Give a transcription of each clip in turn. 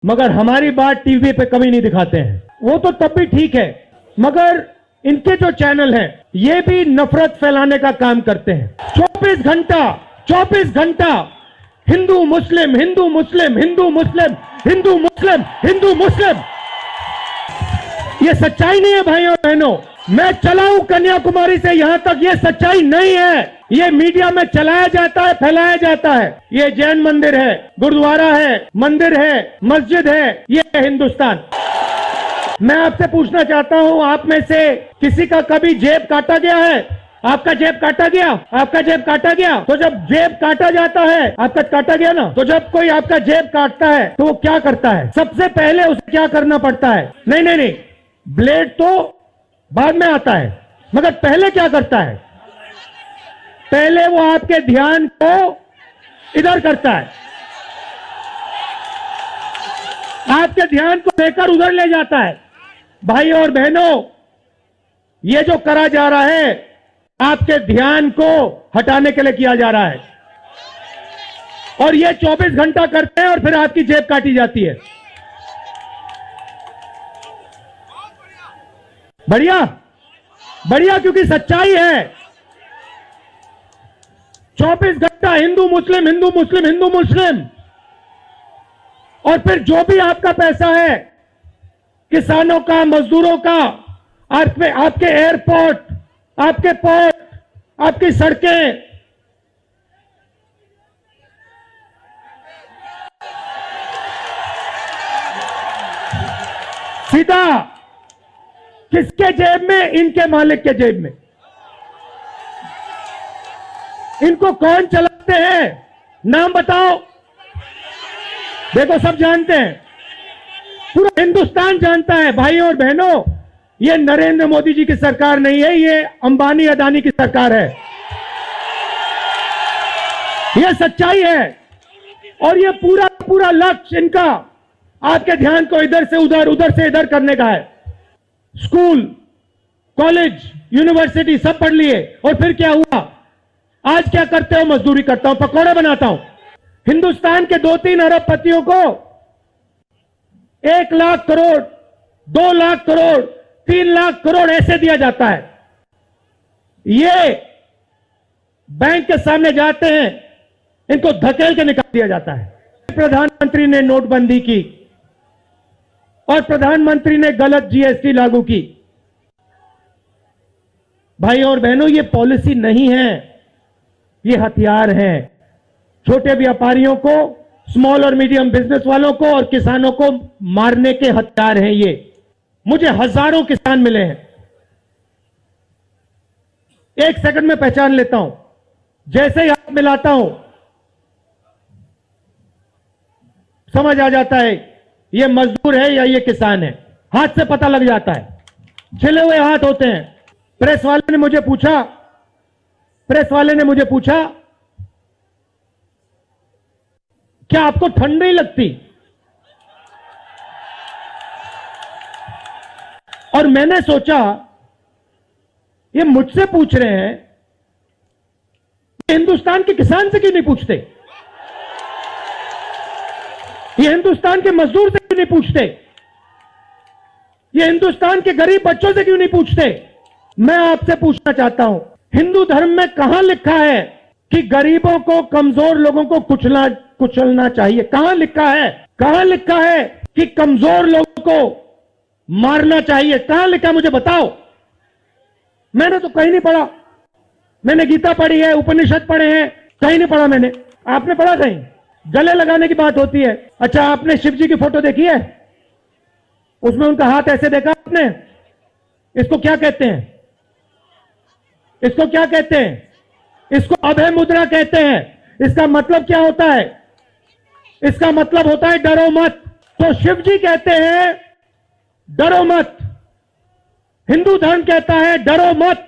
मगर हमारी बात टीवी पे कभी नहीं दिखाते हैं। वो तो तब भी ठीक है, मगर इनके जो चैनल हैं ये भी नफरत फैलाने का काम करते हैं। 24 घंटा हिंदू मुस्लिम, हिंदू मुस्लिम, हिंदू मुस्लिम, हिंदू मुस्लिम, हिंदू मुस्लिम। ये सच्चाई नहीं है भाइयों और बहनों। मैं चला हूं कन्याकुमारी से यहां तक, ये सच्चाई नहीं है। ये मीडिया में चलाया जाता है, फैलाया जाता है। ये जैन मंदिर है, गुरुद्वारा है, मंदिर है, मस्जिद है, ये है हिंदुस्तान। मैं आपसे पूछना चाहता हूं, आप में से किसी का कभी जेब काटा गया है? आपका जेब काटा गया? आपका जेब काटा गया? तो जब जेब काटा जाता है, आपका काटा गया ना, तो जब कोई आपका जेब काटता है तो वो क्या करता है? सबसे पहले उसे क्या करना पड़ता है? नहीं, ब्लेड तो बाद में आता है, मगर पहले क्या करता है? पहले वो आपके ध्यान को इधर करता है, आपके ध्यान को लेकर उधर ले जाता है। भाई और बहनों, ये जो करा जा रहा है आपके ध्यान को हटाने के लिए किया जा रहा है, और ये 24 घंटा करते हैं और फिर आपकी जेब काटी जाती है। बढ़िया बढ़िया, क्योंकि सच्चाई है। 24 घंटा हिंदू मुस्लिम, हिंदू मुस्लिम, हिंदू मुस्लिम, और फिर जो भी आपका पैसा है, किसानों का, मजदूरों का, आपके एयरपोर्ट, आपके पोर्ट, आपकी सड़कें, सीधा किसके जेब में? इनके मालिक के जेब में। इनको कौन चलाते हैं? नाम बताओ। देखो, सब जानते हैं, पूरा हिंदुस्तान जानता है। भाइयों और बहनों, ये नरेंद्र मोदी जी की सरकार नहीं है, ये अंबानी अदानी की सरकार है। ये सच्चाई है, और ये पूरा लक्ष्य इनका आपके ध्यान को इधर से उधर, उधर से इधर करने का है। स्कूल, कॉलेज, यूनिवर्सिटी सब पढ़ लिए, और फिर क्या हुआ? आज क्या करते हो? मजदूरी करता हूं, पकौड़े बनाता हूं। हिंदुस्तान के 2-3 अरबपतियों को 1 लाख करोड़, 2 लाख करोड़, 3 लाख करोड़ ऐसे दिया जाता है। ये बैंक के सामने जाते हैं, इनको धकेल के निकाल दिया जाता है। प्रधानमंत्री ने नोटबंदी की और प्रधानमंत्री ने गलत जीएसटी लागू की। भाई और बहनों, ये पॉलिसी नहीं है, ये हथियार है। छोटे व्यापारियों को, स्मॉल और मीडियम बिजनेस वालों को और किसानों को मारने के हथियार हैं ये। मुझे हजारों किसान मिले हैं, 1 सेकंड में पहचान लेता हूं। जैसे ही हाथ मिलाता हूं, समझ आ जाता है ये मजदूर है या ये किसान है। हाथ से पता लग जाता है, छिले हुए हाथ होते हैं। प्रेस वाले ने मुझे पूछा, क्या आपको ठंड नहीं लगती? और मैंने सोचा, ये मुझसे पूछ रहे हैं, हिंदुस्तान के किसान से क्यों नहीं पूछते? ये हिंदुस्तान के मजदूर से क्यों नहीं पूछते? ये हिंदुस्तान के गरीब बच्चों से क्यों नहीं पूछते? मैं आपसे पूछना चाहता हूं, हिंदू धर्म में कहां लिखा है कि गरीबों को, कमजोर लोगों को कुचलना चाहिए? कहां लिखा है? कहां लिखा है कि कमजोर लोगों को मारना चाहिए? कहां लिखा है? मुझे बताओ। मैंने तो कहीं नहीं पढ़ा। मैंने गीता पढ़ी है, उपनिषद पढ़े हैं, कहीं नहीं पढ़ा मैंने। आपने पढ़ा कहीं? गले लगाने की बात होती है। अच्छा, आपने शिव जी की फोटो देखी है? उसमें उनका हाथ ऐसे देखा आपने? इसको क्या कहते हैं? इसको क्या कहते हैं? इसको अभय मुद्रा कहते हैं। इसका मतलब क्या होता है? इसका मतलब होता है डरो मत। तो शिव जी कहते हैं डरो मत, हिंदू धर्म कहता है डरो मत,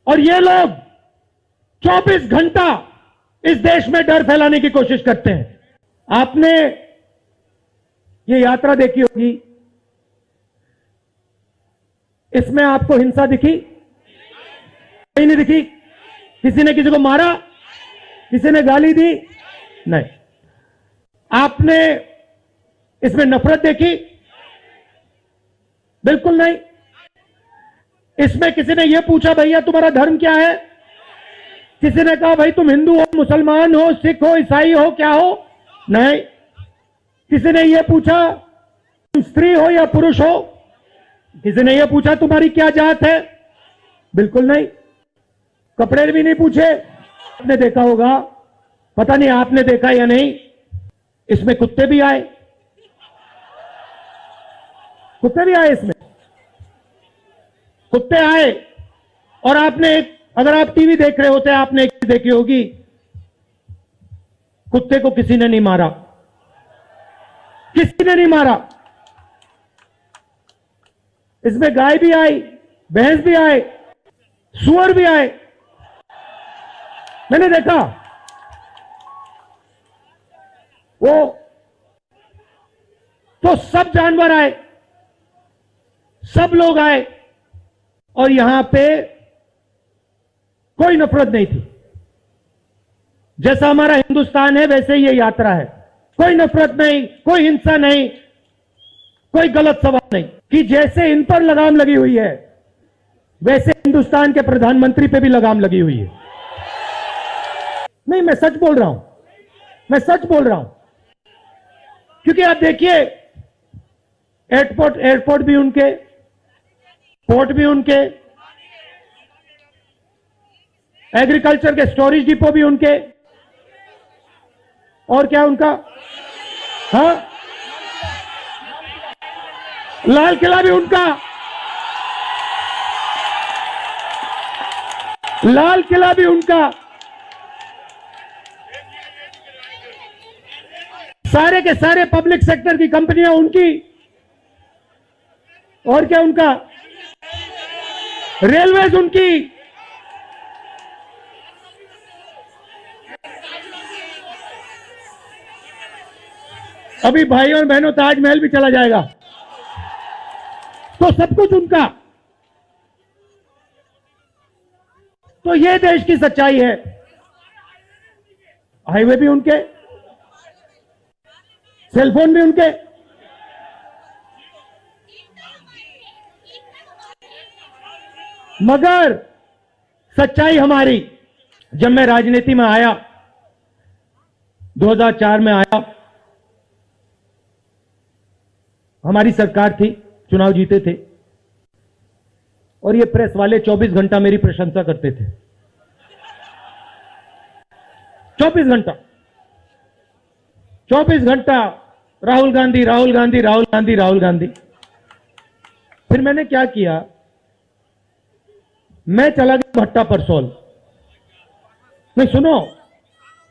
और ये लोग 24 घंटा इस देश में डर फैलाने की कोशिश करते हैं। आपने ये यात्रा देखी होगी, इसमें आपको हिंसा दिखी? कहीं नहीं दिखी। किसी ने किसी को मारा? किसी ने गाली दी? नहीं। आपने इसमें नफरत देखी? बिल्कुल नहीं। इसमें किसी ने यह पूछा भैया तुम्हारा धर्म क्या है? किसी ने कहा भाई तुम हिंदू हो, मुसलमान हो, सिख हो, ईसाई हो, क्या हो? नहीं। किसी ने यह पूछा तुम स्त्री हो या पुरुष हो? किसी ने यह पूछा तुम्हारी क्या जात है? बिल्कुल नहीं। कपड़े भी नहीं पूछे। आपने देखा होगा, पता नहीं आपने देखा या नहीं, इसमें कुत्ते भी आए। कुत्ते भी आए इसमें, कुत्ते आए। और आपने अगर आप टीवी देख रहे होते आपने एक चीज देखी होगी, कुत्ते को किसी ने नहीं मारा, किसी ने नहीं मारा। इसमें गाय भी आई, भैंस भी आए, सुअर भी आए, मैंने देखा। वो तो सब जानवर आए, सब लोग आए, और यहां पे कोई नफरत नहीं थी। जैसा हमारा हिंदुस्तान है वैसे ही ये यात्रा है। कोई नफरत नहीं, कोई हिंसा नहीं, कोई गलत सवाल नहीं। कि जैसे इन पर लगाम लगी हुई है वैसे हिंदुस्तान के प्रधानमंत्री पे भी लगाम लगी हुई है। नहीं, मैं सच बोल रहा हूं, मैं सच बोल रहा हूं। क्योंकि आप देखिए, एयरपोर्ट भी उनके, पोर्ट भी उनके, एग्रीकल्चर के स्टोरेज डिपो भी उनके, और क्या उनका, हाँ, लाल किला भी उनका, लाल किला भी उनका, सारे के सारे पब्लिक सेक्टर की कंपनियां उनकी, और क्या उनका, रेलवेज उनकी, अभी भाइयों और बहनों ताजमहल भी चला जाएगा, तो सब कुछ उनका। तो ये देश की सच्चाई है। हाईवे भी उनके, सेलफोन भी उनके। मगर सच्चाई हमारी, जब मैं राजनीति में आया, 2004 में आया, हमारी सरकार थी, चुनाव जीते थे, और ये प्रेस वाले 24 घंटा मेरी प्रशंसा करते थे। 24 घंटा, 24 घंटा राहुल गांधी, राहुल गांधी, राहुल गांधी, राहुल गांधी। फिर मैंने क्या किया, मैं चला गया भट्टा परसोल। नहीं सुनो,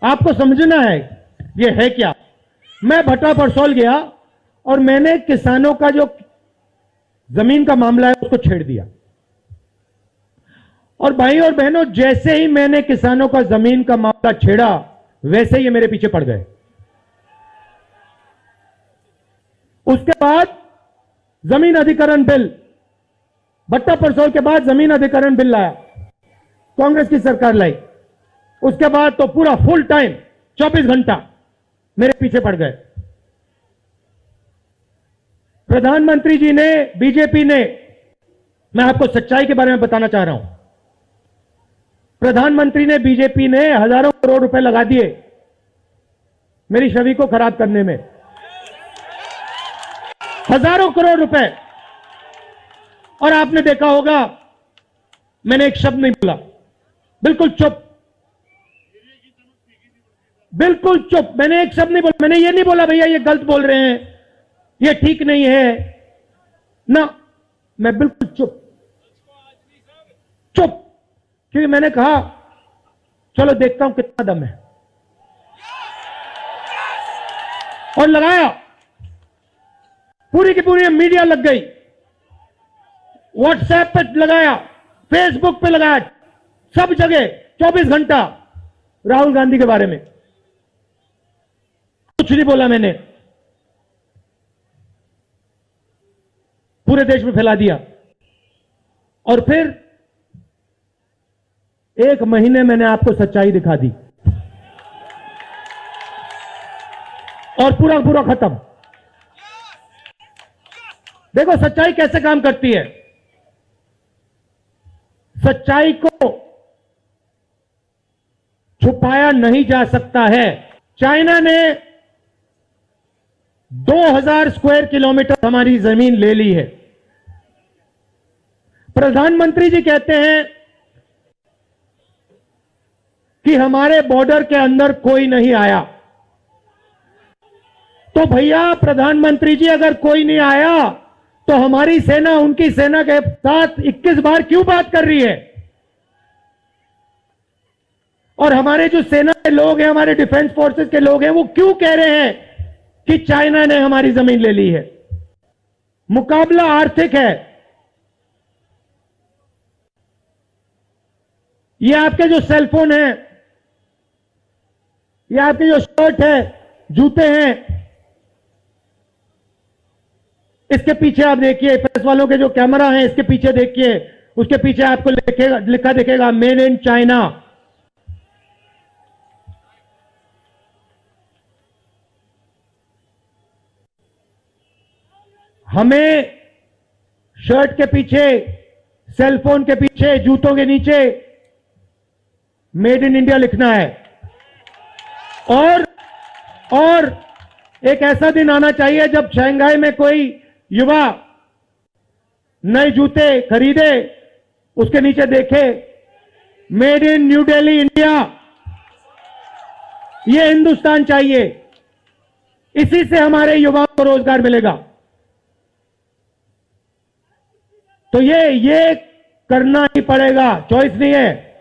आपको समझना है ये है क्या। मैं भट्टा परसोल गया और मैंने किसानों का जो जमीन का मामला है उसको छेड़ दिया। और भाई और बहनों, जैसे ही मैंने किसानों का जमीन का मामला छेड़ा वैसे ही ये मेरे पीछे पड़ गए। उसके बाद जमीन अधिग्रहण बिल, भट्टा परसोल के बाद जमीन अधिग्रहण बिल लाया, कांग्रेस की सरकार लाई। उसके बाद तो पूरा फुल टाइम 24 घंटा मेरे पीछे पड़ गए। प्रधानमंत्री जी ने, बीजेपी ने, मैं आपको सच्चाई के बारे में बताना चाह रहा हूं, प्रधानमंत्री ने, बीजेपी ने हजारों करोड़ रुपए लगा दिए मेरी छवि को खराब करने में। हजारों करोड़ रुपए। और आपने देखा होगा मैंने एक शब्द नहीं बोला, बिल्कुल चुप, बिल्कुल चुप। मैंने एक शब्द नहीं बोला। मैंने ये नहीं बोला भैया ये गलत बोल रहे हैं, ये ठीक नहीं है ना, मैं बिल्कुल चुप, चुप। क्योंकि मैंने कहा चलो देखता हूं कितना दम है, और लगाया। पूरी की पूरी मीडिया लग गई, व्हाट्सएप पे लगाया, फेसबुक पे लगाया, सब जगह 24 घंटा राहुल गांधी के बारे में। कुछ नहीं बोला मैंने, पूरे देश में फैला दिया। और फिर एक महीने मैंने आपको सच्चाई दिखा दी और पूरा खत्म। देखो सच्चाई कैसे काम करती है। सच्चाई को छुपाया नहीं जा सकता है। चाइना ने 2000 स्क्वायर किलोमीटर हमारी जमीन ले ली है। प्रधानमंत्री जी कहते हैं कि हमारे बॉर्डर के अंदर कोई नहीं आया। तो भैया प्रधानमंत्री जी, अगर कोई नहीं आया तो हमारी सेना उनकी सेना के साथ 21 बार क्यों बात कर रही है? और हमारे जो सेना के लोग हैं, हमारे डिफेंस फोर्सेस के लोग हैं, वो क्यों कह रहे हैं कि चाइना ने हमारी जमीन ले ली है? मुकाबला आर्थिक है। ये आपके जो सेलफोन है, ये आपके जो शर्ट है, जूते हैं, इसके पीछे आप देखिए, प्रेस वालों के जो कैमरा है इसके पीछे देखिए, उसके पीछे आपको लिखा दिखेगा मेड इन चाइना। हमें शर्ट के पीछे, सेलफोन के पीछे, जूतों के नीचे मेड इन इंडिया लिखना है। और एक ऐसा दिन आना चाहिए जब शंघाई में कोई युवा नए जूते खरीदे, उसके नीचे देखे made in new Delhi India. ये हिंदुस्तान चाहिए। इसी से हमारे युवाओं को रोजगार मिलेगा। तो ये करना ही पड़ेगा, चॉइस नहीं है।